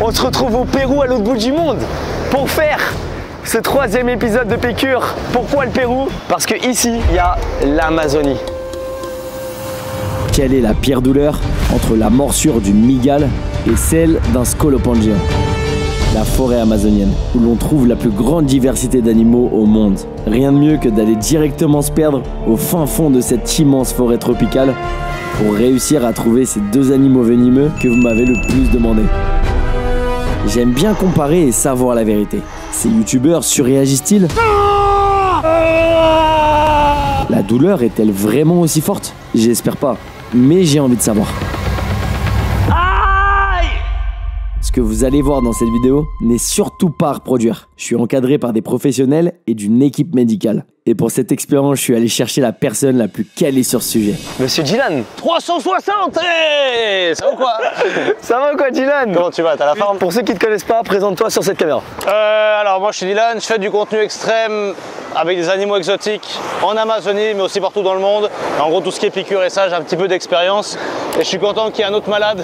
On se retrouve au Pérou, à l'autre bout du monde, pour faire ce 3e épisode de Pécure. Pourquoi le Pérou? Parce que ici, il y a l'Amazonie. Quelle est la pire douleur entre la morsure d'une mygale et celle d'un scolopendre géant? La forêt amazonienne, où l'on trouve la plus grande diversité d'animaux au monde. Rien de mieux que d'aller directement se perdre au fin fond de cette immense forêt tropicale pour réussir à trouver ces 2 animaux venimeux que vous m'avez le plus demandé. J'aime bien comparer et savoir la vérité. Ces youtubeurs surréagissent-ils? La douleur est-elle vraiment aussi forte? J'espère pas, mais j'ai envie de savoir. Ce que vous allez voir dans cette vidéo n'est surtout pas à reproduire. Je suis encadré par des professionnels et d'une équipe médicale. Et pour cette expérience, je suis allé chercher la personne la plus calée sur ce sujet. Monsieur Dylan. 360. Hey, ça va ou quoi? Ça va quoi Dylan? Comment tu vas? T'as la forme? Pour ceux qui ne te connaissent pas, présente-toi sur cette caméra. Alors moi je suis Dylan, je fais du contenu extrême avec des animaux exotiques en Amazonie mais aussi partout dans le monde. En gros tout ce qui est piqûre et ça, j'ai un petit peu d'expérience. Et je suis content qu'il y ait un autre malade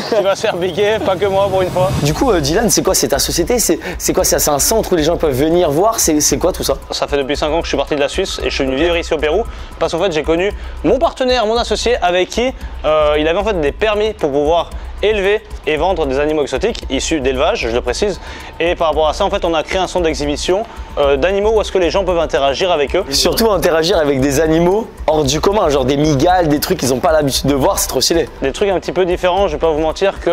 qui va se faire piquer, pas que moi pour une fois. Du coup Dylan, c'est quoi? C'est ta société? C'est quoi? C'est un centre où les gens peuvent venir voir? C'est quoi tout ça? Ça fait depuis 5 ans que je suis parti de la Suisse et je suis venu vivre ici au Pérou parce qu'en fait j'ai connu mon partenaire, mon associé avec qui il avait en fait des permis pour pouvoir élever et vendre des animaux exotiques issus d'élevage, je le précise. Et par rapport à ça, en fait, on a créé un centre d'exhibition d'animaux où est-ce que les gens peuvent interagir avec eux. Surtout interagir avec des animaux hors du commun, genre des mygales, des trucs qu'ils n'ont pas l'habitude de voir, c'est trop stylé. Des trucs un petit peu différents, je vais pas vous mentir que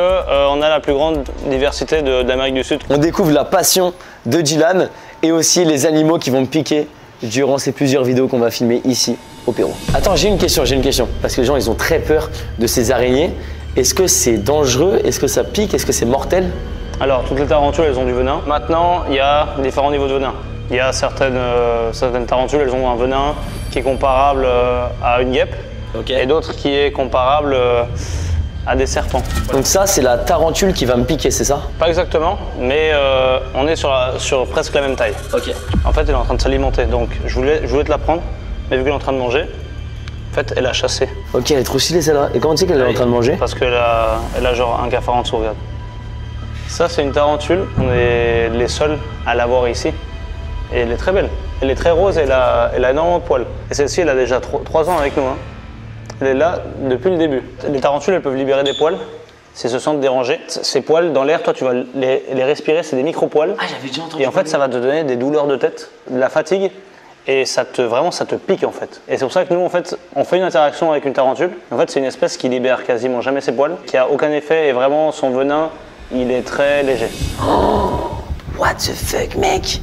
on a la plus grande diversité d'Amérique du Sud. On découvre la passion de Dylan et aussi les animaux qui vont me piquer durant ces plusieurs vidéos qu'on va filmer ici au Pérou. Attends, j'ai une question, parce que les gens ils ont très peur de ces araignées. Est-ce que c'est dangereux? Est-ce que ça pique? Est-ce que c'est mortel? Alors, toutes les tarentules, elles ont du venin. Maintenant, il y a différents niveaux de venin. Il y a certaines tarentules, elles ont un venin qui est comparable à une guêpe. Okay. Et d'autres qui est comparable à des serpents. Donc ça, c'est la tarentule qui va me piquer, c'est ça? Pas exactement, mais on est sur presque la même taille. Ok. En fait, elle est en train de s'alimenter, donc je voulais te la prendre, mais vu qu'elle est en train de manger, en fait, elle a chassé. Ok, elle est trop stylée celle-là. Et comment tu sais qu'elle est en train de manger? Parce qu'elle a genre un cafard en dessous, regarde. Ça, c'est une tarentule. On est les seuls à l'avoir ici. Et elle est très belle. Elle est très rose et elle a énormément de poils. Et celle-ci, elle a déjà 3 ans avec nous. Hein. Elle est là depuis le début. Les tarentules, elles peuvent libérer des poils s'ils se sentent dérangés. Ces poils, dans l'air, toi, tu vas les respirer. C'est des micro-poils. Ah, j'avais déjà entendu. Et en fait, ça va te donner des douleurs de tête, de la fatigue. Et vraiment, ça te pique en fait. Et c'est pour ça que nous, en fait, on fait une interaction avec une tarentule. En fait, c'est une espèce qui libère quasiment jamais ses poils, qui a aucun effet et vraiment son venin, il est très léger. Oh, what the fuck, mec?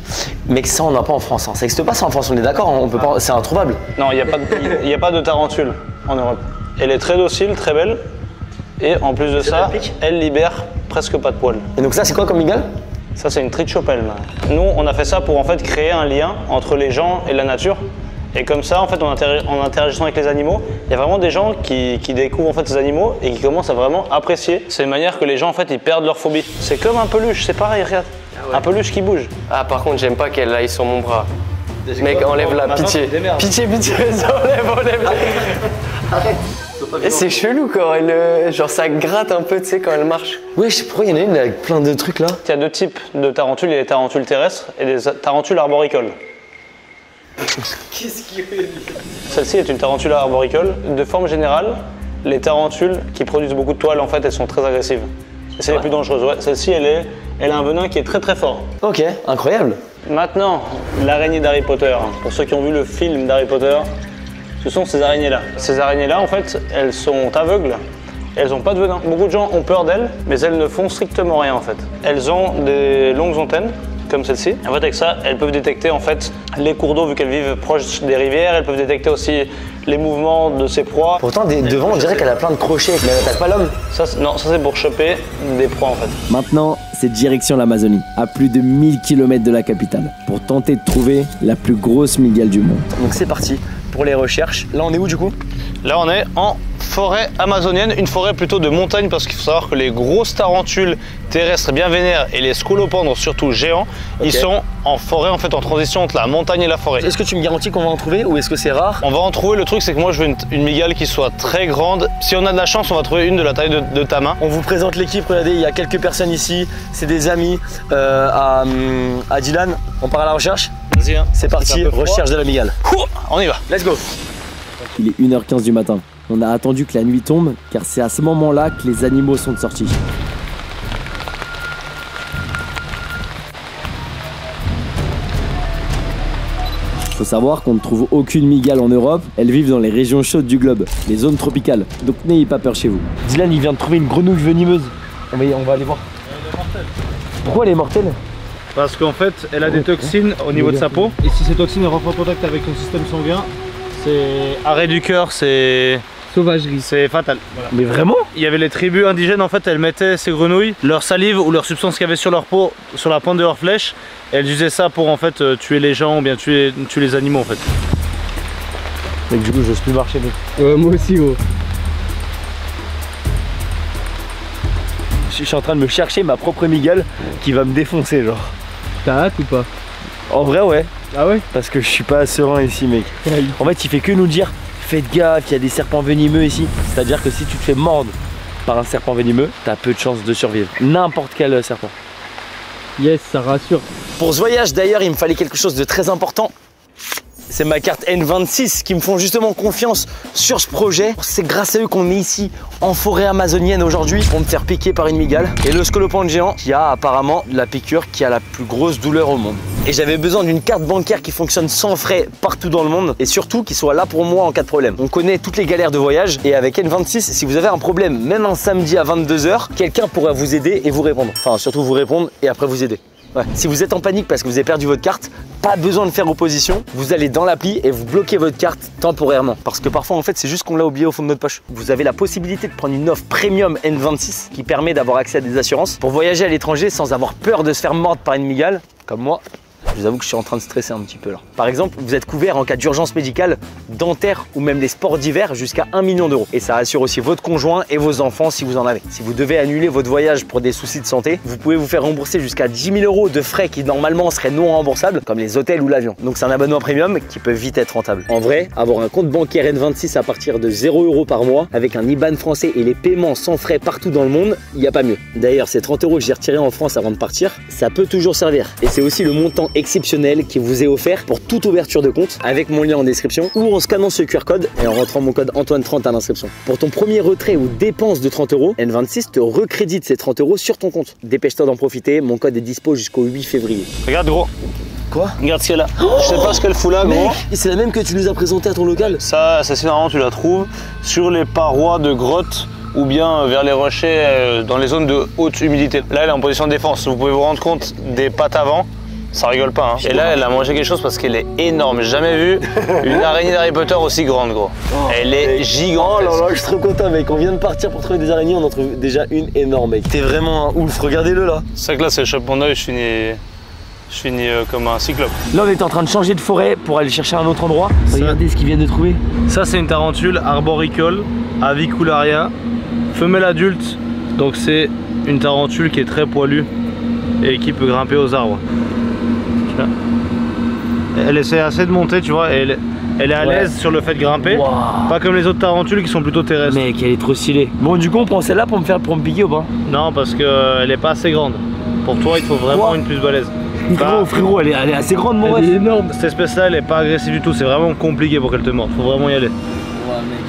Mec, ça, on n'a pas en France. Hein. Ça n'existe pas ça en France, on est d'accord? On peut pas. C'est introuvable. Non, il n'y a pas de tarentule en Europe. Elle est très docile, très belle. Et en plus de ça, elle libère presque pas de poils. Et donc ça, c'est quoi comme mygale? Ça, c'est une trichopelle. Nous, on a fait ça pour en fait créer un lien entre les gens et la nature. Et comme ça, en fait, en interagissant avec les animaux, il y a vraiment des gens qui découvrent en fait ces animaux et qui commencent à vraiment apprécier. C'est une manière que les gens en fait ils perdent leur phobie. C'est comme un peluche, c'est pareil, regarde. Ah ouais. Un peluche qui bouge. Ah, par contre, j'aime pas qu'elle aille sur mon bras. Mec, enlève-la, pitié. Pitié, enlève. Arrête. Et c'est chelou quand elle. Genre ça gratte un peu, tu sais, quand elle marche. Ouais, je sais pourquoi il y en a une avec plein de trucs là. Il y a 2 types de tarentules, il y a les tarentules terrestres et les tarentules arboricoles. Qu'est-ce qu'il fait? Celle-ci est une tarentule arboricole. De forme générale, les tarentules qui produisent beaucoup de toiles, en fait, elles sont très agressives. Et c'est les plus dangereuses. Ouais, celle-ci, elle a un venin qui est très très fort. Ok, incroyable. Maintenant, l'araignée d'Harry Potter. Pour ceux qui ont vu le film d'Harry Potter, ce sont ces araignées-là. Ces araignées-là, en fait, elles sont aveugles. Elles n'ont pas de venin. Beaucoup de gens ont peur d'elles, mais elles ne font strictement rien, en fait. Elles ont des longues antennes, comme celle-ci. En fait, avec ça, elles peuvent détecter en fait les cours d'eau vu qu'elles vivent proches des rivières. Elles peuvent détecter aussi les mouvements de ses proies. Pourtant, devant, on dirait qu'elle a plein de crochets, mais elle n'attaque pas l'homme. Non, ça c'est pour choper des proies en fait. Maintenant, c'est direction l'Amazonie, à plus de 1000 km de la capitale, pour tenter de trouver la plus grosse mygale du monde. Donc c'est parti pour les recherches. Là, on est où du coup? Là, on est en forêt amazonienne, une forêt plutôt de montagne parce qu'il faut savoir que les grosses tarentules terrestres bien vénères et les scolopendres surtout géants, ils sont en forêt en fait en transition entre la montagne et la forêt. Est-ce que tu me garantis qu'on va en trouver ou est-ce que c'est rare? On va en trouver, le truc c'est que moi je veux une mygale qui soit très grande. Si on a de la chance, on va trouver une de la taille de ta main. On vous présente l'équipe, regardez, il y a quelques personnes ici, c'est des amis à Dylan. On part à la recherche? Vas-y, hein. C'est parti, recherche de la mygale. On y va. Let's go. Il est 1h15 du matin. On a attendu que la nuit tombe car c'est à ce moment-là que les animaux sont sortis. Faut savoir qu'on ne trouve aucune mygale en Europe, elles vivent dans les régions chaudes du globe, les zones tropicales, donc n'ayez pas peur chez vous. Dylan il vient de trouver une grenouille venimeuse. On va aller voir. Elle est mortelle. Pourquoi elle est mortelle? Parce qu'en fait, elle a des toxines au niveau de sa peau. Et si ces toxines rentrent en contact avec ton système sanguin, c'est arrêt du cœur, c'est sauvagerie, c'est fatal. Voilà. Mais vraiment? Il y avait les tribus indigènes, en fait, elles mettaient ces grenouilles, leur salive ou leur substance qu'il y avait sur leur peau, sur la pointe de leur flèche, et elles usaient ça pour en fait tuer les gens ou bien tuer les animaux en fait. Mec, du coup, j'ose plus marcher, mec. Ouais, moi aussi, gros. Je suis en train de me chercher ma propre mygale qui va me défoncer, genre. T'as hâte ou pas? En vrai, ouais. Ah ouais? Parce que je suis pas serein ici, mec. En fait, il fait que nous dire faites gaffe, il y a des serpents venimeux ici. C'est-à-dire que si tu te fais mordre par un serpent venimeux, t'as peu de chances de survivre. N'importe quel serpent. Yes, ça rassure. Pour ce voyage, d'ailleurs, il me fallait quelque chose de très important. C'est ma carte N26 qui me font justement confiance sur ce projet. C'est grâce à eux qu'on est ici en forêt amazonienne aujourd'hui pour me faire piquer par une mygale. Et le scolopendre géant qui a apparemment la piqûre qui a la plus grosse douleur au monde. Et j'avais besoin d'une carte bancaire qui fonctionne sans frais partout dans le monde et surtout qui soit là pour moi en cas de problème. On connaît toutes les galères de voyage et avec N26, si vous avez un problème, même un samedi à 22 h, quelqu'un pourra vous aider et vous répondre. Enfin, surtout vous répondre et après vous aider. Ouais. Si vous êtes en panique parce que vous avez perdu votre carte, pas besoin de faire opposition. Vous allez dans l'appli et vous bloquez votre carte temporairement. Parce que parfois, en fait, c'est juste qu'on l'a oublié au fond de notre poche. Vous avez la possibilité de prendre une offre premium N26 qui permet d'avoir accès à des assurances pour voyager à l'étranger sans avoir peur de se faire mordre par une mygale, comme moi. Je vous avoue que je suis en train de stresser un petit peu là. Par exemple, vous êtes couvert en cas d'urgence médicale, dentaire ou même les sports d'hiver jusqu'à 1 million d'euros. Et ça assure aussi votre conjoint et vos enfants si vous en avez. Si vous devez annuler votre voyage pour des soucis de santé, vous pouvez vous faire rembourser jusqu'à 10 000 euros de frais qui normalement seraient non remboursables, comme les hôtels ou l'avion. Donc c'est un abonnement premium qui peut vite être rentable. En vrai, avoir un compte bancaire N26 à partir de 0 euros par mois, avec un IBAN français et les paiements sans frais partout dans le monde, il n'y a pas mieux. D'ailleurs, ces 30 euros que j'ai retirés en France avant de partir, ça peut toujours servir. Et c'est aussi le montant exceptionnel qui vous est offert pour toute ouverture de compte avec mon lien en description ou en scannant ce QR code et en rentrant mon code Antoine30 à l'inscription. Pour ton premier retrait ou dépense de 30 euros, N26 te recrédite ces 30 euros sur ton compte. Dépêche-toi d'en profiter, mon code est dispo jusqu'au 8 février. Regarde gros. Quoi? Regarde ce qu'elle a. Je sais pas ce qu'elle fout là gros. C'est la même que tu nous as présenté à ton local? Ça c'est normalement tu la trouves sur les parois de grottes ou bien vers les rochers dans les zones de haute humidité. Là elle est en position de défense, vous pouvez vous rendre compte des pattes avant. Ça rigole pas hein. Et là elle a mangé quelque chose parce qu'elle est énorme. J'ai jamais vu une araignée d'Harry Potter aussi grande gros. Elle est gigantesque. Oh là là, je suis trop content mec. On vient de partir pour trouver des araignées, on en trouve déjà une énorme mec. T'es vraiment un ouf, regardez-le là. C'est vrai que là c'est le chope mon œil, je finis comme un cyclope. Là on est en train de changer de forêt pour aller chercher un autre endroit. Regardez ce qu'ils viennent de trouver. Ça c'est une tarentule arboricole, avicularia, femelle adulte. Donc c'est une tarentule qui est très poilue et qui peut grimper aux arbres. Elle essaie assez de monter, tu vois, et elle est à l'aise sur le fait de grimper. Wow. Pas comme les autres tarentules qui sont plutôt terrestres. Mec, elle est trop stylée. Bon, du coup, on prend celle-là pour me piquer ou pas? Non, parce qu'elle est pas assez grande. Pour toi, il faut vraiment une plus balèze. Frérot, elle est assez grande, mon ref. Elle est énorme. Cette espèce-là, elle est pas agressive du tout. C'est vraiment compliqué pour qu'elle te morde. Faut vraiment y aller. Ouais, mec.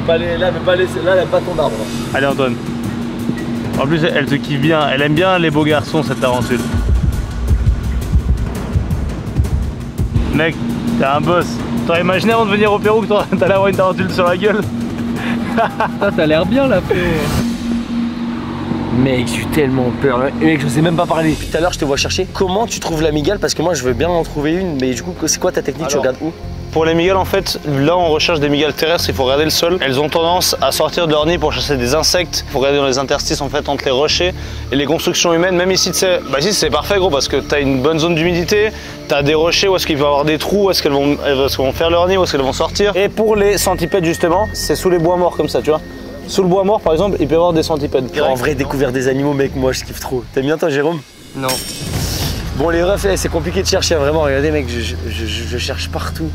Bah là, elle a pas ton arbre. Allez, Antoine. En plus, elle te kiffe bien. Elle aime bien les beaux garçons, cette tarentule. Mec, t'es un boss. T'aurais imaginé avant de venir au Pérou que t'allais avoir une tarentule sur la gueule? T'as l'air bien là, frère. Mec, j'ai tellement peur. Mec, je sais même pas parler. Tout à l'heure, je te vois chercher. Comment tu trouves la mygale? Parce que moi, je veux bien en trouver une. Mais du coup, c'est quoi ta technique? Alors, tu regardes où? Pour les migales, en fait, là on recherche des migales terrestres, il faut regarder le sol. Elles ont tendance à sortir de leur nid pour chasser des insectes. Il faut regarder dans les interstices en fait entre les rochers et les constructions humaines. Même ici, ici c'est parfait gros parce que tu as une bonne zone d'humidité, tu as des rochers où est-ce qu'il va y avoir des trous, où est-ce qu'elles vont faire leur nid, où est-ce qu'elles vont sortir. Et pour les centipèdes justement, c'est sous les bois morts comme ça, tu vois. Sous le bois mort par exemple, il peut y avoir des centipèdes. En vrai, découvrir des animaux, mec, moi je kiffe trop. T'aimes bien toi, Jérôme? Non. Bon, les refs, c'est compliqué de chercher, vraiment. Regardez, mec, je cherche partout.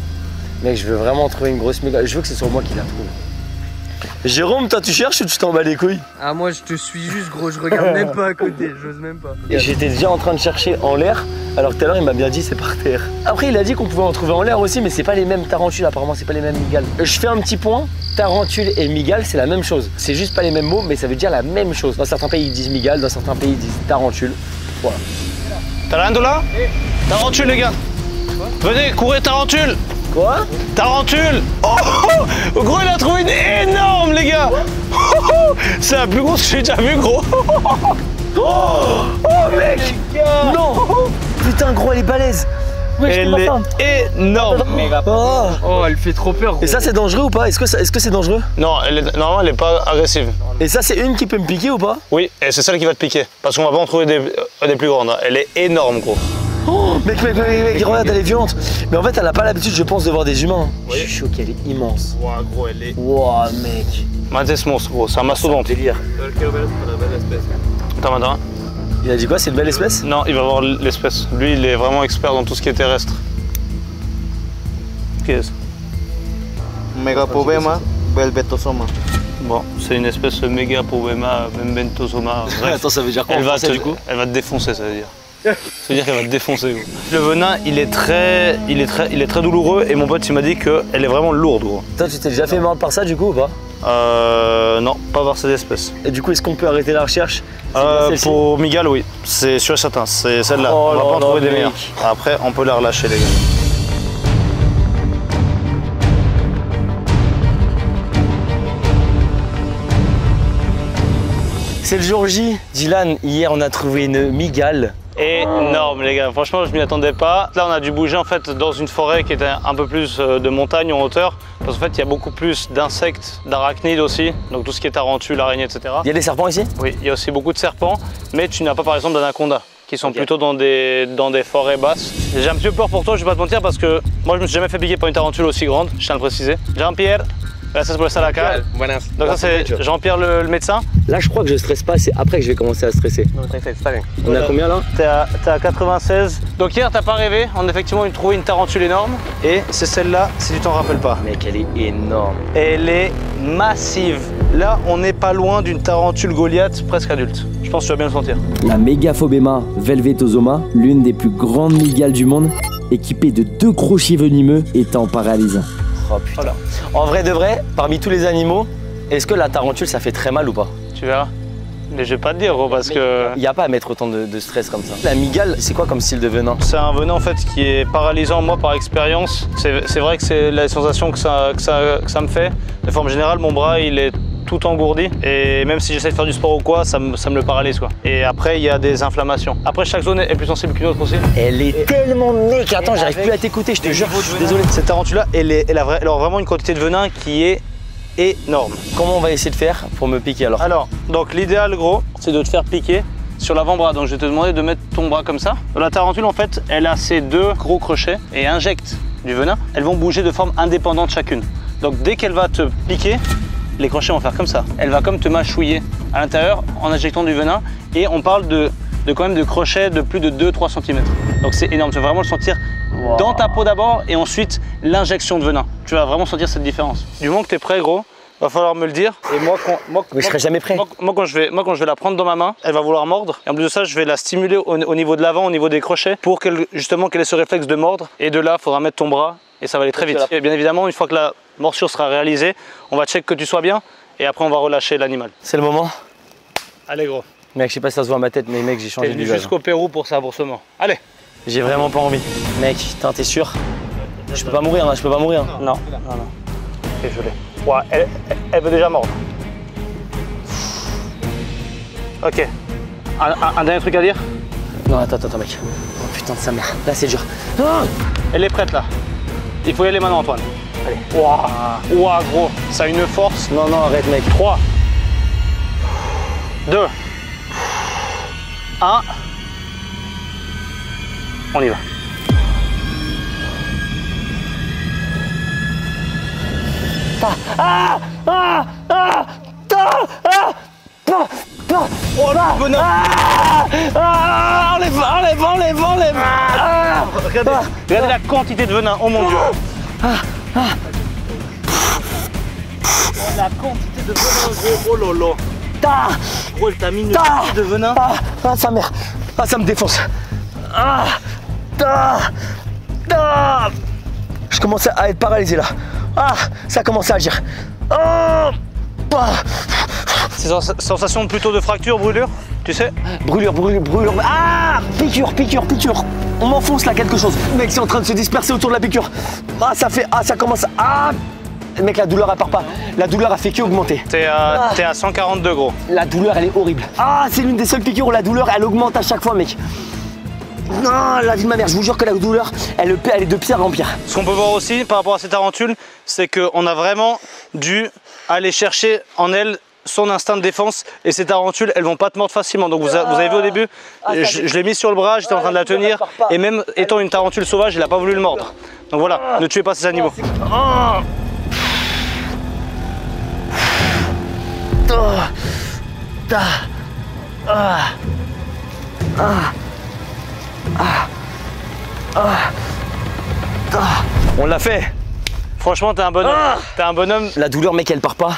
Mec, je veux vraiment trouver une grosse mégale. Je veux que ce soit moi qui la trouve. Jérôme, toi, tu cherches ou tu t'en bats les couilles? Ah, moi, je te suis juste, gros. Je regarde même pas à côté. J'ose même pas. Et j'étais déjà en train de chercher en l'air, alors que tout à l'heure, il m'a bien dit c'est par terre. Après, il a dit qu'on pouvait en trouver en l'air aussi, mais c'est pas les mêmes tarentules, apparemment, c'est pas les mêmes migales. Je fais un petit point. Tarentule et migale, c'est la même chose. C'est juste pas les mêmes mots, mais ça veut dire la même chose. Dans certains pays, ils disent migale, dans certains pays, ils disent tarentule. Voilà. Tarantula? Tarentule, les gars. Venez, courez, tarentule. Quoi? Tarentule. Oh, gros, il a trouvé une énorme, les gars. C'est la plus grosse que j'ai déjà vue, gros. Oh, mec. Non. Putain, gros, elle est balèze. Ouais, elle est énorme. Oh, elle fait trop peur, gros. Et ça, c'est dangereux ou pas? Est-ce que c'est dangereux? Non, normalement, elle n'est pas agressive. Et ça, c'est une qui peut me piquer ou pas? Oui, et c'est celle qui va te piquer. Parce qu'on va pas en trouver des plus grandes. Elle est énorme, gros. Oh, mec, regarde, elle est violente. Mais en fait, elle a pas l'habitude, je pense, de voir des humains. Oui. Je suis choqué, elle est immense. Ouah, gros, elle est. Ouah, mec. Matez ce monstre, gros, c'est un mastodonte. Délire. Attends, maintenant. Il a dit quoi? C'est une belle espèce? Non, il va voir l'espèce. Lui, il est vraiment expert dans tout ce qui est terrestre. Qu'est-ce? Megapobema belvetosoma. Bon, c'est une espèce Megapobema belvetosoma. Attends, ça veut dire quoi? Elle va te défoncer, ça veut dire. Ça veut dire qu'elle va te défoncer. Gros. Le venin, il est très douloureux et mon pote il m'a dit qu'elle est vraiment lourde, gros. Toi, tu t'es déjà fait mordre par ça du coup ou pas? Non, pas par cette espèce. Et du coup, est-ce qu'on peut arrêter la recherche? Pour migale, oui, c'est sûr et certain, c'est celle-là. Oh, on va pas en trouver des meilleures. mec. Après, on peut la relâcher, les gars. C'est le jour J. Dylan, hier, on a trouvé une migale. Énorme, les gars. Franchement, je m'y attendais pas. Là, on a dû bouger en fait dans une forêt qui était un peu plus de montagne en hauteur. Parce qu'en fait, il y a beaucoup plus d'insectes, d'arachnides aussi. Donc tout ce qui est tarentule, araignée, etc. Il y a des serpents ici? Oui, il y a aussi beaucoup de serpents. Mais tu n'as pas par exemple d'anacondas, qui sont plutôt dans des forêts basses. J'ai un petit peu peur pour toi, je vais pas te mentir, parce que moi, je me suis jamais fait piquer par une tarentule aussi grande, je tiens à le préciser. Jean-Pierre. Gracias por estar acá. Donc ça c'est Jean-Pierre le médecin. Là je crois que je stresse pas, c'est après que je vais commencer à stresser. On est à combien là? T'es à 96. Donc hier t'as pas rêvé, on a effectivement trouvé une tarentule énorme. Et c'est celle-là, si tu t'en rappelles pas. Mec, elle est énorme. Elle est massive. Là on n'est pas loin d'une tarentule Goliath presque adulte. Je pense que tu vas bien le sentir. La Megaphobema velvetosoma, l'une des plus grandes migales du monde, équipée de 2 crochets venimeux, étant paralysant. Oh putain. Voilà. En vrai de vrai, parmi tous les animaux, est-ce que la tarentule ça fait très mal ou pas? Tu verras. Mais je vais pas te dire gros parce que... Il n'y a pas à mettre autant de stress comme ça. La migale, c'est quoi comme style de venin? C'est un venin en fait qui est paralysant. Moi par expérience, c'est vrai que c'est la sensation que ça me fait. De forme générale, mon bras il est tout engourdi et même si j'essaie de faire du sport ou quoi, ça me le paralyse quoi. Et après il y a des inflammations. Après chaque zone est plus sensible qu'une autre aussi. Elle est tellement mec, attends, j'arrive plus à t'écouter, je te jure, je suis désolé. Cette tarentule là, elle a vraiment une quantité de venin qui est énorme. Comment on va essayer de faire pour me piquer alors? Alors, donc l'idéal gros, c'est de te faire piquer sur l'avant-bras. Donc je vais te demander de mettre ton bras comme ça. La tarentule en fait, elle a ses 2 gros crochets et injecte du venin. Elles vont bouger de forme indépendante chacune. Donc dès qu'elle va te piquer, les crochets vont faire comme ça. Elle va comme te mâchouiller à l'intérieur en injectant du venin et on parle quand même de crochets de plus de 2-3 cm. Donc c'est énorme, tu vas vraiment le sentir dans ta peau d'abord et ensuite l'injection de venin. Tu vas vraiment sentir cette différence. Du moment que tu es prêt gros, va falloir me le dire. Et mais je serai jamais prêt. Moi quand je vais la prendre dans ma main, elle va vouloir mordre. Et en plus de ça, je vais la stimuler au niveau de l'avant, au niveau des crochets, pour justement qu'elle ait ce réflexe de mordre. Et de là, il faudra mettre ton bras et ça va aller très vite. Et bien évidemment, une fois que la morsure sera réalisée, on va check que tu sois bien et après on va relâcher l'animal. C'est le moment. Allez gros. Mec, je sais pas si ça se voit à ma tête, mais mec, j'ai changé de visage. Jusqu'au Pérou pour ça, pour ce moment. Allez. J'ai vraiment pas envie. Mec, t'es sûr? Je peux pas mourir là, je peux pas mourir. Non. Ok, je l'ai. Ouais, elle veut déjà mordre. Ok. Un dernier truc à dire? Non, attends, mec. Oh putain de sa mère. Là, c'est dur. Ah, elle est prête là. Il faut y aller maintenant, Antoine. Allez. Waouh, waouh, gros, ça a une force. Non, non, arrête, mec. 3, 2, 1. On y va. Oh là, bonhomme. Enlève. Regardez la quantité de venin, oh mon Dieu. La quantité de venin, gros, oh lolo. Gros, elle t'a mis une quantité de venin. Sa mère. Ça me défonce. Je commence à être paralysé là. Ça commence à agir. C'est sensation plutôt de fracture, brûlure, tu sais? Brûlure. Piqûre. On m'enfonce là quelque chose. Mec, c'est en train de se disperser autour de la piqûre. Ça commence. Mec, la douleur elle part pas. La douleur a fait qu'augmenter. T'es à 142 gros. La douleur elle est horrible. C'est l'une des seules piqûres où la douleur elle augmente à chaque fois, mec. Non, la vie de ma mère, je vous jure que la douleur elle est de pire en pire. Ce qu'on peut voir aussi par rapport à ces tarentules, c'est qu'on a vraiment dû aller chercher en elle son instinct de défense, et ces tarentules elles vont pas te mordre facilement. Donc vous avez vu au début, je l'ai mis sur le bras, j'étais en train de la tenir, et même étant une tarentule sauvage, elle a pas voulu le mordre. Donc voilà, ne tuez pas ces animaux. On l'a fait. Franchement, t'es un bonhomme. T'es un bonhomme. La douleur, mec, elle part pas.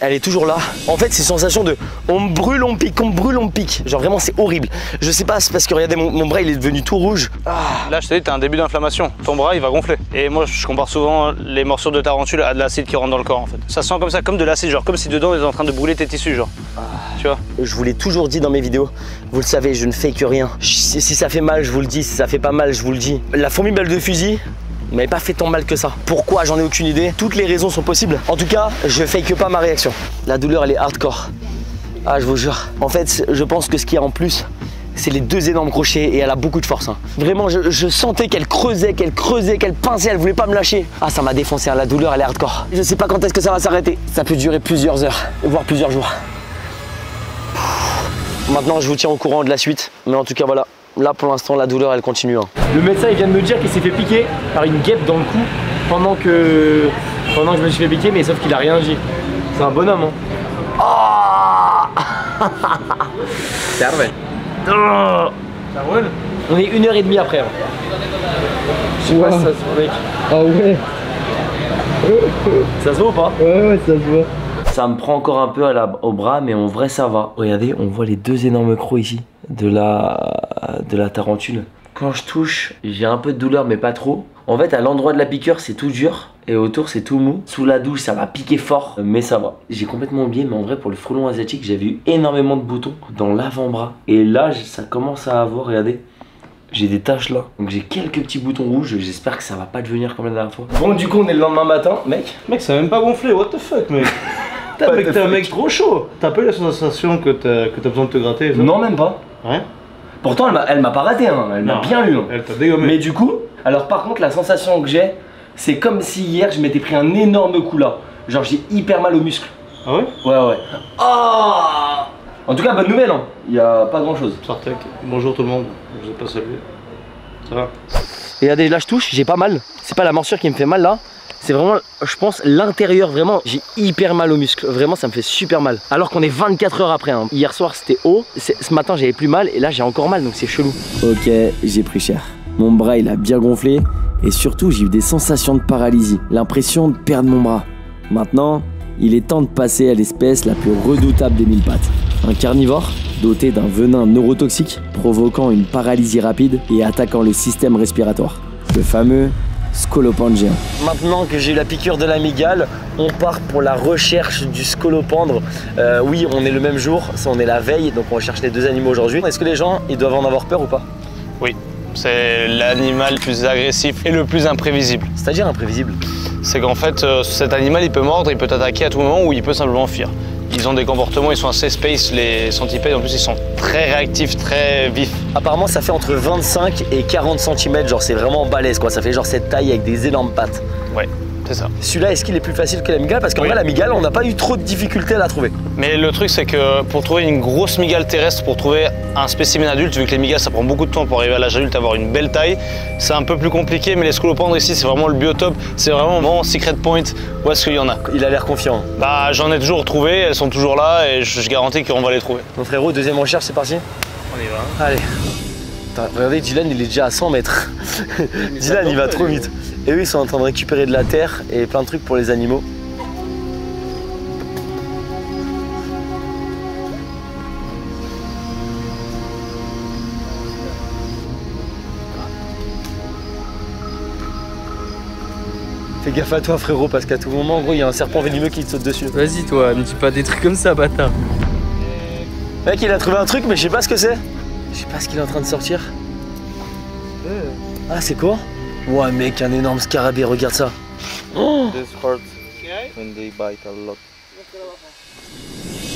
Elle est toujours là. En fait, c'est sensation de on me brûle, on me pique, Genre vraiment, c'est horrible. Je sais pas, c'est parce que regardez, mon bras, il est devenu tout rouge. Là, je t'ai dit, t'as un début d'inflammation. Ton bras, il va gonfler. Et moi, je compare souvent les morsures de tarentule à de l'acide qui rentre dans le corps, en fait. Ça sent comme ça, comme de l'acide, genre comme si dedans, ils étaient en train de brûler tes tissus, genre. Tu vois? Je vous l'ai toujours dit dans mes vidéos. Vous le savez, je ne fake rien. Si ça fait mal, je vous le dis. Si ça fait pas mal, je vous le dis. La fourmi balle de fusil m'avait pas fait tant mal que ça. Pourquoi? J'en ai aucune idée. Toutes les raisons sont possibles. En tout cas, je fake pas ma réaction. La douleur, elle est hardcore. Je vous jure. En fait, je pense que ce qu'il y a en plus, c'est les 2 énormes crochets, et elle a beaucoup de force. Vraiment, je sentais qu'elle creusait, qu'elle pinçait, elle voulait pas me lâcher. Ça m'a défoncé. La douleur, elle est hardcore. Je sais pas quand est-ce que ça va s'arrêter. Ça peut durer plusieurs heures, voire plusieurs jours. Maintenant, je vous tiens au courant de la suite. Mais en tout cas, voilà. Là, pour l'instant, la douleur, elle continue. Le médecin, il vient de me dire qu'il s'est fait piquer par une guêpe dans le cou pendant que je me suis fait piquer, mais sauf qu'il a rien agi. C'est un bonhomme, C'est Arvel. Ça roule? On est 1h30 après. Je sais pas si ça se voit, mec. Ouais. Ça se voit ou pas? Ouais, ça se voit. Ça me prend encore un peu au bras, mais en vrai ça va. Regardez, on voit les 2 énormes crocs ici de la tarentule. Quand je touche, j'ai un peu de douleur, mais pas trop. En fait, à l'endroit de la piqûre, c'est tout dur, et autour, c'est tout mou. Sous la douche, ça va piquer fort, mais ça va. J'ai complètement oublié, mais en vrai, pour le frelon asiatique, j'avais eu énormément de boutons dans l'avant-bras. Et là, ça commence à avoir, regardez, j'ai des taches là. Donc j'ai quelques petits boutons rouges, j'espère que ça va pas devenir comme la dernière fois. Bon, du coup, on est le lendemain matin, mec. Mec, ça a même pas gonflé, what the fuck, mec. T'es un mec trop chaud. T'as pas eu la sensation que t'as besoin de te gratter? Non, même pas. Ouais. Pourtant, elle m'a pas raté, elle m'a bien eu. Elle t'a dégommé. Mais du coup, alors par contre, la sensation que j'ai, c'est comme si hier, je m'étais pris un énorme coup là. Genre, j'ai hyper mal aux muscles. Ah ouais? Ouais. En tout cas, bonne nouvelle, il y a pas grand chose. Sartek, bonjour tout le monde, je vous ai pas salué. Ça va? Et regardez, là, je touche, j'ai pas mal. C'est pas la morsure qui me fait mal là. C'est vraiment, je pense, l'intérieur, vraiment, j'ai hyper mal aux muscles. Vraiment, ça me fait super mal. Alors qu'on est 24 heures après. Hier soir, c'était haut. Ce matin, j'avais plus mal. Et là, j'ai encore mal, donc c'est chelou. Ok, j'ai pris cher. Mon bras, il a bien gonflé. Et surtout, j'ai eu des sensations de paralysie. L'impression de perdre mon bras. Maintenant, il est temps de passer à l'espèce la plus redoutable des 1000 pattes. Un carnivore doté d'un venin neurotoxique, provoquant une paralysie rapide et attaquant le système respiratoire. Le fameux scolopendre géant. Maintenant que j'ai eu la piqûre de l'amygdale, on part pour la recherche du scolopendre. Oui, on est le même jour, on est la veille, donc on cherche les 2 animaux aujourd'hui. Est-ce que les gens, ils doivent en avoir peur ou pas? Oui, c'est l'animal le plus agressif et le plus imprévisible. C'est-à-dire imprévisible? C'est qu'en fait, cet animal, il peut mordre, il peut t'attaquer à tout moment ou il peut simplement fuir. Ils ont des comportements, ils sont assez space, les centipèdes. En plus, ils sont très réactifs, très vifs. Apparemment, ça fait entre 25 et 40 cm, genre c'est vraiment balèze quoi. Ça fait genre cette taille avec des énormes pattes. Ouais, c'est ça. Celui-là, est-ce qu'il est plus facile que la migale? Parce qu'en vrai, la migale, on n'a pas eu trop de difficultés à la trouver. Mais le truc, c'est que pour trouver une grosse migale terrestre, pour trouver un spécimen adulte, vu que les migales, ça prend beaucoup de temps pour arriver à l'âge adulte, avoir une belle taille, c'est un peu plus compliqué. Mais les scolopendres ici, c'est vraiment le biotope, c'est vraiment mon secret point. Où est-ce qu'il y en a? Il a l'air confiant. Bah, j'en ai toujours trouvé, elles sont toujours là et je garantis qu'on va les trouver. Mon frérot, deuxième recherche, c'est parti? On y va. Allez. Attends, regardez, Dylan, il est déjà à 100 mètres. Dylan, il va trop vite. Et eux, ils sont en train de récupérer de la terre et plein de trucs pour les animaux. Fais gaffe à toi, frérot, parce qu'à tout moment, en gros, il y a un serpent venimeux qui te saute dessus. Vas-y toi, ne dis pas des trucs comme ça, bâtard. Mec, il a trouvé un truc, mais je sais pas ce que c'est. Je sais pas ce qu'il est en train de sortir. Ah, c'est quoi? Ouais, mec, un énorme scarabée, regarde ça. Oh, This hurts when they bite a lot.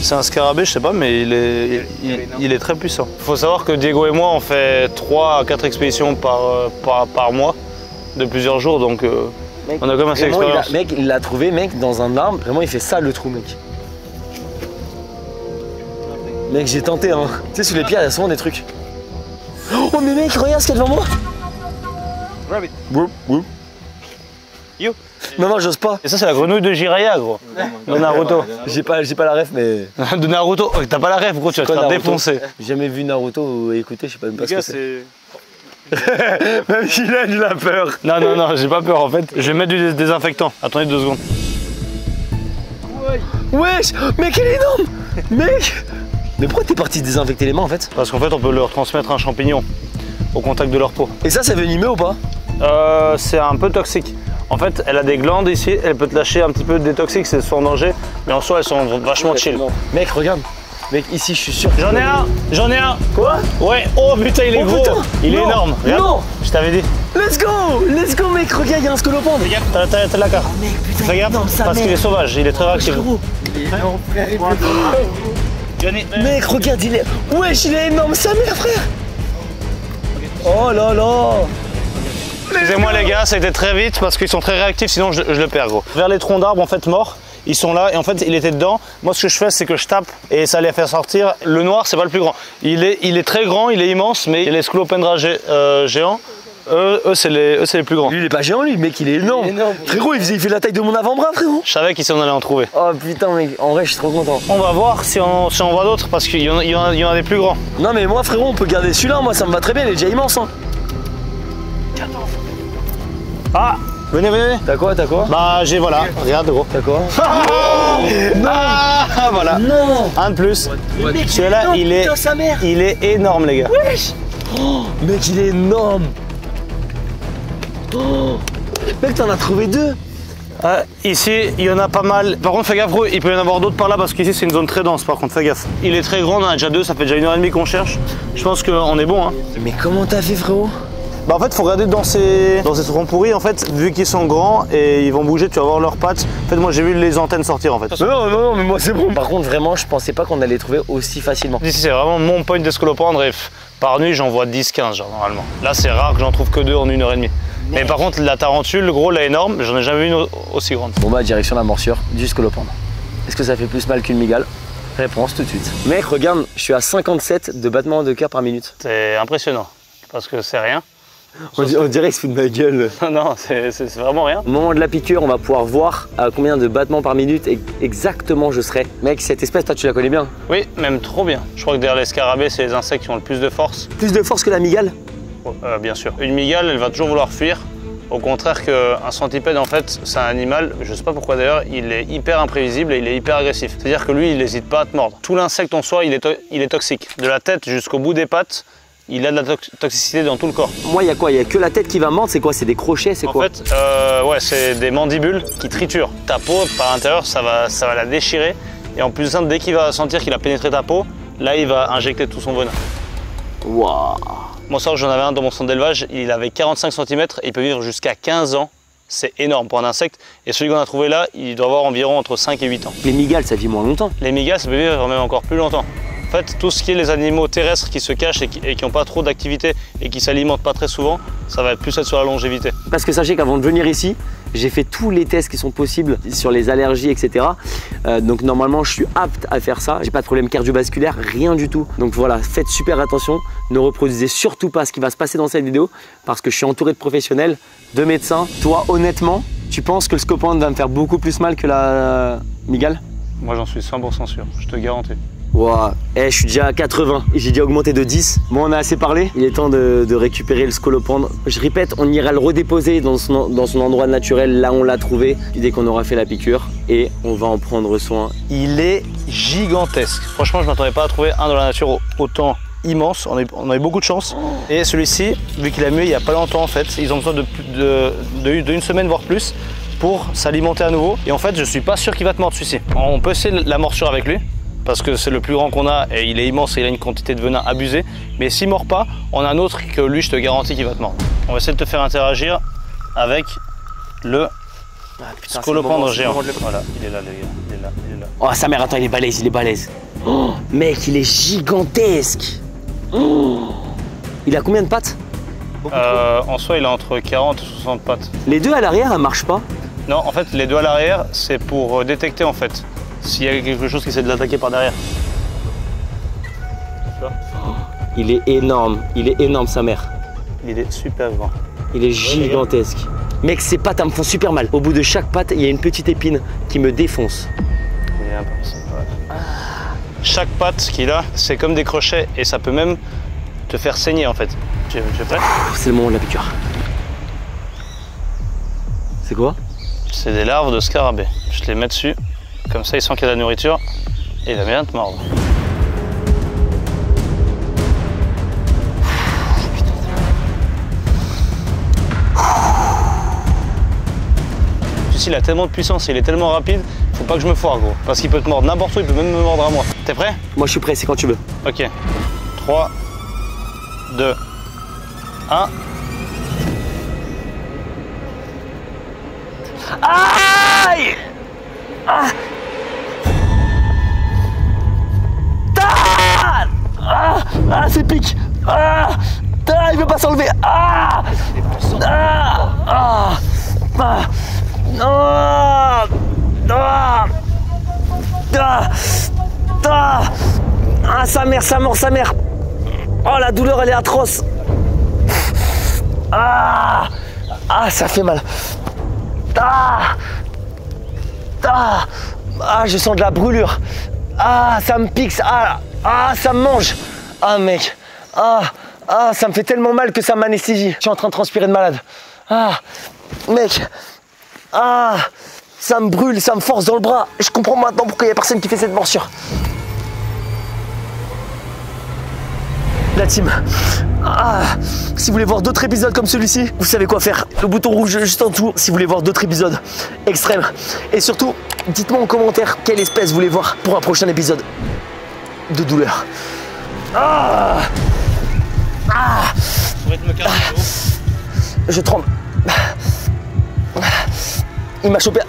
C'est un scarabée, je sais pas, mais il est très puissant. Il faut savoir que Diego et moi, on fait 3 à 4 expéditions par mois, de plusieurs jours, donc mec, on a quand même assez d'expérience. Mec, il l'a trouvé, mec, dans un arbre. Vraiment, il fait ça, le trou, mec. Mec, j'ai tenté, hein. Tu sais, sous les pierres, il y a souvent des trucs. Oh, mais mec, regarde ce qu'il y a devant moi. Rabbit. Whoop, whoop. You. Non, j'ose pas. Et ça, c'est la grenouille de Jiraiya, gros. De Naruto. J'ai pas la ref, mais. De Naruto. Oh, t'as pas la ref, gros, tu vas te faire défoncer. J'ai jamais vu Naruto ou écouté, je sais pas même pas ce que c'est. c'est. Même Dylan, il a peur. Non, j'ai pas peur en fait. Je vais mettre du désinfectant. Attendez 2 secondes. Wesh, mec, il est énorme. Mec. Mais pourquoi t'es parti se désinfecter les mains en fait? Parce qu'en fait, on peut leur transmettre un champignon au contact de leur peau. Et ça, c'est venimeux ou pas? C'est un peu toxique. En fait, elle a des glandes ici, elle peut te lâcher un petit peu des toxiques, c'est sans danger, mais en soi, elles sont vachement chill. Mec, regarde. Mec, ici, je suis sûr. J'en ai un. Quoi? Ouais, oh putain, il est Oh, gros. putain. Il est Non. énorme. Regarde. Non. Je t'avais dit. Let's go, mec, regarde, il y a un scolopendre. Fais gaffe, t'as la carte. Mec, putain, Fais gaffe, parce qu'il est sauvage, il est très réactif. Mec, regarde, il est. Wesh, il est énorme, sa mère, frère. Oh là là. Excusez-moi les gars, ça a été très vite parce qu'ils sont très réactifs, sinon je le perds gros. Vers les troncs d'arbres en fait morts, ils sont là et en fait il était dedans. Moi ce que je fais c'est que je tape et ça les fait sortir. Le noir c'est pas le plus grand. Il est très grand, il est immense, mais il y a les scolopendra géants. Eux c'est les plus grands. Lui, il est pas géant, lui, mec, il est énorme. Frérot, il fait la taille de mon avant-bras, frérot. Je savais qu'ici on allait en trouver. Oh putain, mec, en vrai, je suis trop content. On va voir si on voit d'autres parce qu'il y en a des plus grands. Non, mais moi, frérot, on peut garder celui-là, moi, ça me va très bien, il est déjà immense. Hein. Ah, venez. T'as quoi? Bah j'ai voilà, regarde gros. T'as quoi? Ah voilà. Non. Un de plus. Mec, Celui-là il est énorme les gars. Wesh. Oh, mec, il est énorme. Oh. Mec, t'en as trouvé 2. Ici, il y en a pas mal. Par contre, fais gaffe, gros, il peut y en avoir d'autres par là parce qu'ici, c'est une zone très dense. Par contre, fais gaffe. Il est très grand, on en a déjà 2, ça fait déjà 1h30 qu'on cherche. Je pense qu'on est bon. Hein. Mais comment t'as fait, frérot? Bah, en fait, il faut regarder dans ces troncs pourris. En fait, vu qu'ils sont grands et ils vont bouger, tu vas voir leurs pattes. En fait, moi, j'ai vu les antennes sortir en fait. Non, mais moi, c'est bon. Par contre, vraiment, je pensais pas qu'on allait les trouver aussi facilement. Ici, c'est vraiment mon point de scolopendre et par nuit, j'en vois 10-15 genre normalement. Là, c'est rare que j'en trouve que 2 en 1h30. Mais par contre, la tarentule, le gros, la énorme, j'en ai jamais vu une aussi grande. Bon, bah, direction la morsure du scolopendre. Est-ce que ça fait plus mal qu'une migale? Réponse tout de suite. Mec, regarde, je suis à 57 de battements de cœur par minute. C'est impressionnant parce que c'est rien. On dirait qu'il se fout de ma gueule. Non, c'est vraiment rien. Au moment de la piqûre, on va pouvoir voir à combien de battements par minute exactement je serai. Mec, cette espèce, toi, tu la connais bien? Oui, même trop bien. Je crois que derrière les scarabées, c'est les insectes qui ont le plus de force. Plus de force que la migale? Bien sûr. Une migale, elle va toujours vouloir fuir. Au contraire qu'un centipède, en fait, c'est un animal, je sais pas pourquoi d'ailleurs, il est hyper imprévisible et il est hyper agressif. C'est-à-dire que lui, il n'hésite pas à te mordre. Tout l'insecte en soi, il est toxique. De la tête jusqu'au bout des pattes, il a de la toxicité dans tout le corps. Moi, il y a quoi? Il y a que la tête qui va mordre? C'est quoi? C'est des crochets? C'est quoi? En fait, ouais, c'est des mandibules qui triturent. Ta peau, par l'intérieur, ça va la déchirer. Et en plus de ça, dès qu'il va sentir qu'il a pénétré ta peau, là, il va injecter tout son venin. Waouh! Moi, ça, j'en avais un dans mon centre d'élevage, il avait 45 cm et il peut vivre jusqu'à 15 ans c'est énorme pour un insecte. Et celui qu'on a trouvé là, il doit avoir environ entre 5 et 8 ans. Les migales, ça vit moins longtemps. Les migales, ça peut vivre même encore plus longtemps. En fait, tout ce qui est les animaux terrestres qui se cachent et qui n'ont pas trop d'activité et qui s'alimentent pas très souvent, ça va plus être sur la longévité. Parce que sachez qu'avant de venir ici, j'ai fait tous les tests qui sont possibles sur les allergies, etc. Donc normalement, je suis apte à faire ça. J'ai pas de problème cardiovasculaire, rien du tout. Donc voilà, faites super attention. Ne reproduisez surtout pas ce qui va se passer dans cette vidéo parce que je suis entouré de professionnels, de médecins. Toi, honnêtement, tu penses que le scopendre va me faire beaucoup plus mal que la migale? Moi, j'en suis 100% sûr, je te garantis. Wow. Je suis déjà à 80 et j'ai déjà augmenté de 10. Bon, on a assez parlé. Il est temps de récupérer le scolopendre. Je répète, on ira le redéposer dans son endroit naturel, là on l'a trouvé, dès qu'on aura fait la piqûre et on va en prendre soin. Il est gigantesque. Franchement, je ne m'attendais pas à trouver un dans la nature autant immense. On a eu beaucoup de chance. Et celui-ci, vu qu'il a mué il n'y a pas longtemps en fait, ils ont besoin d'une semaine voire plus pour s'alimenter à nouveau. Et en fait, je suis pas sûr qu'il va te mordre celui-ci. On peut essayer la morsure avec lui. Parce que c'est le plus grand qu'on a et il est immense et il a une quantité de venin abusée. Mais s'il ne mord pas, on a un autre que lui, je te garantis qu'il va te mordre. On va essayer de te faire interagir avec le scolopendre géant. Voilà, il est là, les gars. Il est là, il est là. Oh, sa mère, attends, il est balèze, il est balèze. Oh, mec, il est gigantesque. Oh, il a combien de pattes? En soi, il a entre 40 et 60 pattes. Les deux à l'arrière, elles marchent pas? Non, en fait, les deux à l'arrière, c'est pour détecter en fait s'il y a quelque chose qui essaie de l'attaquer par derrière. Il est énorme sa mère. Il est super grand. Il est gigantesque. Mec, ses pattes elles me font super mal. Au bout de chaque patte, il y a une petite épine qui me défonce. Il est impossible. Ouais. Chaque patte qu'il a, c'est comme des crochets et ça peut même te faire saigner en fait. Tu es prêt? C'est le moment de la piqûre. C'est quoi? C'est des larves de scarabée. Je te les mets dessus. Comme ça, il sent qu'il y a de la nourriture et il va bien te mordre. Celui-ci, il a tellement de puissance et il est tellement rapide, faut pas que je me foire, gros. Parce qu'il peut te mordre n'importe où, il peut même me mordre à moi. T'es prêt? Moi, je suis prêt, c'est quand tu veux. Ok. 3, 2, 1. Aïe! Ah! Ah, c'est pique! Ah! Ah, il veut pas s'enlever! Ah! Ah! Ah! Ah! Ah! Ah! Ah! Ah! Ah, sa mère, ça mord sa mère! Oh, la douleur, elle est atroce! Ah! Ah, ça fait mal! Ah! Ah! Ah, je sens de la brûlure! Ah, ça me pique! Ah! Ah, ça me mange! Ah, mec! Ah! Ah, ça me fait tellement mal que ça m'anesthésie. Je suis en train de transpirer de malade. Ah! Mec! Ah! Ça me brûle, ça me force dans le bras. Je comprends maintenant pourquoi il n'y a personne qui fait cette morsure. La team. Ah, si vous voulez voir d'autres épisodes comme celui-ci, vous savez quoi faire. Le bouton rouge juste en dessous si vous voulez voir d'autres épisodes extrêmes. Et surtout, dites-moi en commentaire quelle espèce vous voulez voir pour un prochain épisode de douleur. Ah, ah, je tremble. Il m'a chopé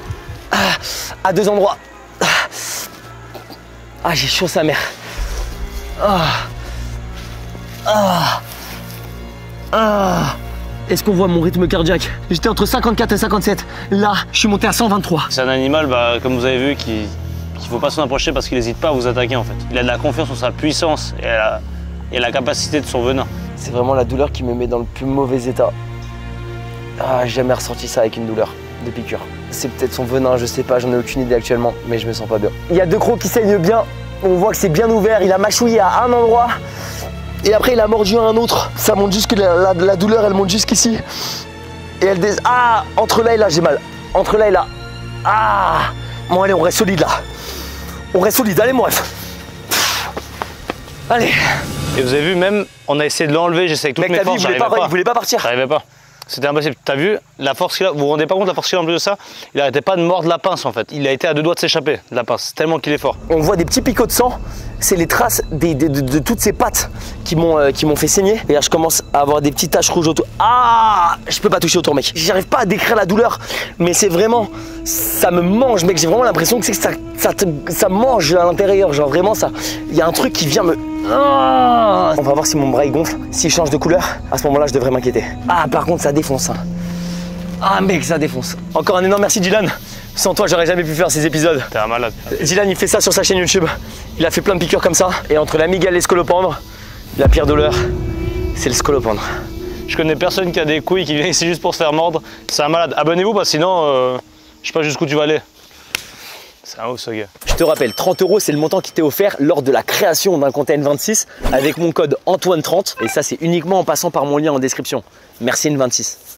à deux endroits. Ah, j'ai chaud sa mère. Ah. Ah. Ah. Est-ce qu'on voit mon rythme cardiaque? J'étais entre 54 et 57. Là, je suis monté à 123. C'est un animal, comme vous avez vu, qu'il ne faut pas s'en approcher parce qu'il n'hésite pas à vous attaquer en fait. Il a de la confiance en sa puissance et la capacité de son venin. C'est vraiment la douleur qui me met dans le plus mauvais état. Ah, j'ai jamais ressenti ça avec une douleur de piqûre. C'est peut-être son venin, je sais pas, j'en ai aucune idée actuellement, mais je me sens pas bien. Il y a deux crocs qui saignent bien. On voit que c'est bien ouvert, il a mâchouillé à un endroit. Et après, il a mordu à un autre. Ça monte jusque la douleur, elle monte jusqu'ici. Et elle Ah, entre là et là, j'ai mal. Entre là et là. Ah. Bon, allez, on reste solide là. On reste solide, allez, mon ref. Allez. Et vous avez vu, même, on a essayé de l'enlever, j'essaie avec toutes mes forces, il voulait pas partir. J'arrivais pas. C'était impossible. T'as vu la force qu'il a? Vous vous rendez pas compte la force qu'il a en plus de ça? Il arrêtait pas de mordre la pince en fait. Il a été à 2 doigts de s'échapper de la pince, tellement qu'il est fort. On voit des petits picots de sang. C'est les traces de toutes ces pattes qui m'ont fait saigner. Et là, je commence à avoir des petites taches rouges autour. Ah, je peux pas toucher autour, mec. J'arrive pas à décrire la douleur, mais c'est vraiment, ça me mange, mec. J'ai vraiment l'impression que ça mange à l'intérieur. Genre vraiment ça. Il y a un truc qui vient me. On va voir si mon bras il gonfle. S'il change de couleur, à ce moment-là, je devrais m'inquiéter. Ah, par contre, ça défonce. Hein. Ah, mec, ça défonce. Encore un énorme merci, Dylan. Sans toi, j'aurais jamais pu faire ces épisodes. T'es un malade. Dylan, il fait ça sur sa chaîne YouTube. Il a fait plein de piqûres comme ça. Et entre l'amygdale et le scolopendre, la pire douleur, c'est le scolopendre. Je connais personne qui a des couilles qui vient ici juste pour se faire mordre. C'est un malade. Abonnez-vous, parce que sinon, je sais pas jusqu'où tu vas aller. C'est un ouf ce gars. Je te rappelle, 30 €, c'est le montant qui t'est offert lors de la création d'un compte N26 avec mon code Antoine30. Et ça, c'est uniquement en passant par mon lien en description. Merci N26.